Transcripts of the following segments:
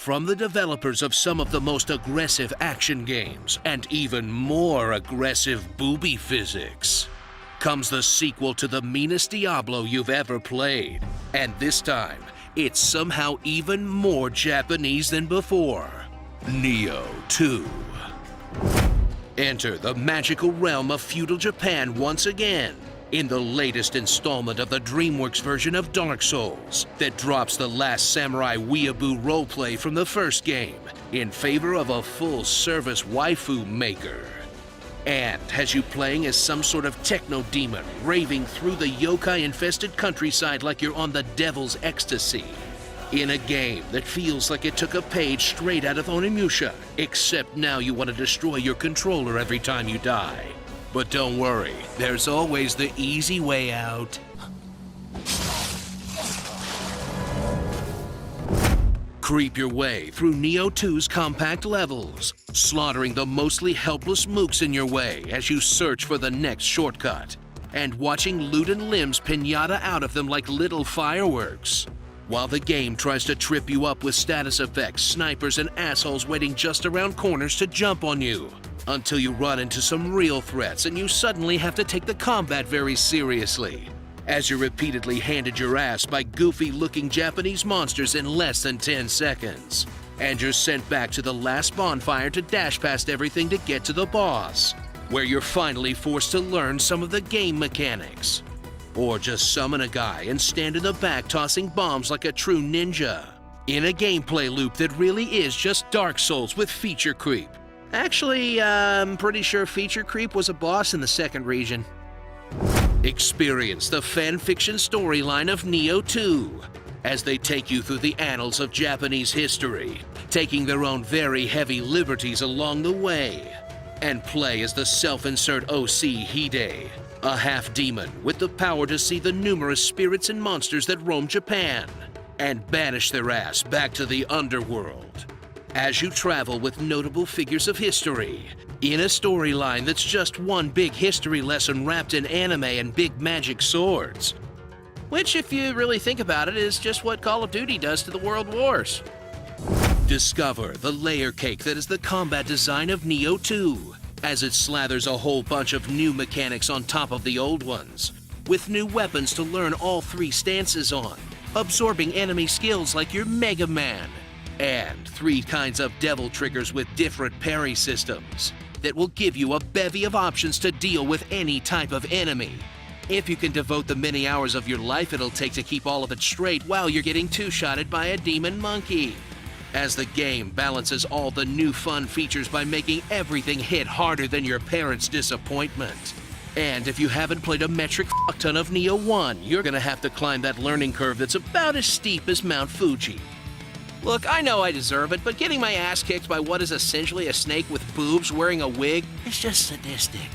From the developers of some of the most aggressive action games and even more aggressive booby physics, comes the sequel to the meanest Diablo you've ever played. And this time, it's somehow even more Japanese than before. Nioh 2. Enter the magical realm of feudal Japan once again, in the latest installment of the DreamWorks version of Dark Souls that drops the Last Samurai weeaboo roleplay from the first game in favor of a full-service waifu maker. And has you playing as some sort of techno-demon raving through the yokai-infested countryside like you're on the devil's ecstasy. In a game that feels like it took a page straight out of Onimusha, except now you want to destroy your controller every time you die. But don't worry, there's always the easy way out. Creep your way through Nioh 2's compact levels, slaughtering the mostly helpless mooks in your way as you search for the next shortcut, and watching loot and limbs pinata out of them like little fireworks. While the game tries to trip you up with status effects, snipers, and assholes waiting just around corners to jump on you. Until you run into some real threats and you suddenly have to take the combat very seriously, as you're repeatedly handed your ass by goofy-looking Japanese monsters in less than 10 seconds. And you're sent back to the last bonfire to dash past everything to get to the boss, where you're finally forced to learn some of the game mechanics. Or just summon a guy and stand in the back tossing bombs like a true ninja, in a gameplay loop that really is just Dark Souls with feature creep. Actually, I'm pretty sure feature creep was a boss in the second region. Experience the fanfiction storyline of Nioh 2 as they take you through the annals of Japanese history, taking their own very heavy liberties along the way, and play as the self-insert OC Hide, a half-demon with the power to see the numerous spirits and monsters that roam Japan, and banish their ass back to the underworld. As you travel with notable figures of history, in a storyline that's just one big history lesson wrapped in anime and big magic swords. Which, if you really think about it, is just what Call of Duty does to the World Wars. Discover the layer cake that is the combat design of Nioh 2, as it slathers a whole bunch of new mechanics on top of the old ones, with new weapons to learn all 3 stances on, absorbing enemy skills like your Mega Man, and 3 kinds of devil triggers with different parry systems that will give you a bevy of options to deal with any type of enemy. If you can devote the many hours of your life it'll take to keep all of it straight while you're getting two-shotted by a demon monkey. As the game balances all the new fun features by making everything hit harder than your parents' disappointment. And if you haven't played a metric fuck-ton of Nioh 1, you're gonna have to climb that learning curve that's about as steep as Mount Fuji. Look, I know I deserve it, but getting my ass kicked by what is essentially a snake with boobs wearing a wig is just sadistic.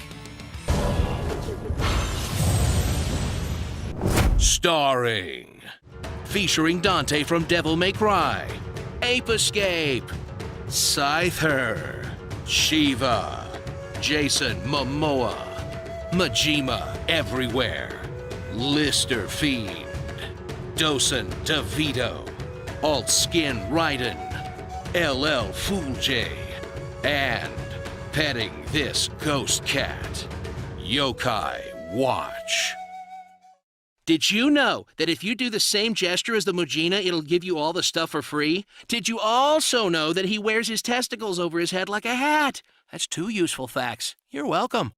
Starring, featuring Dante from Devil May Cry, Ape Escape, Scyther, Shiva, Jason Momoa, Majima Everywhere, Lister Fiend, Dosen DeVito, Alt Skin Raiden, LL Fool J, and petting this ghost cat, Yokai Watch. Did you know that if you do the same gesture as the Mujina, it'll give you all the stuff for free? Did you also know that he wears his testicles over his head like a hat? That's 2 useful facts. You're welcome.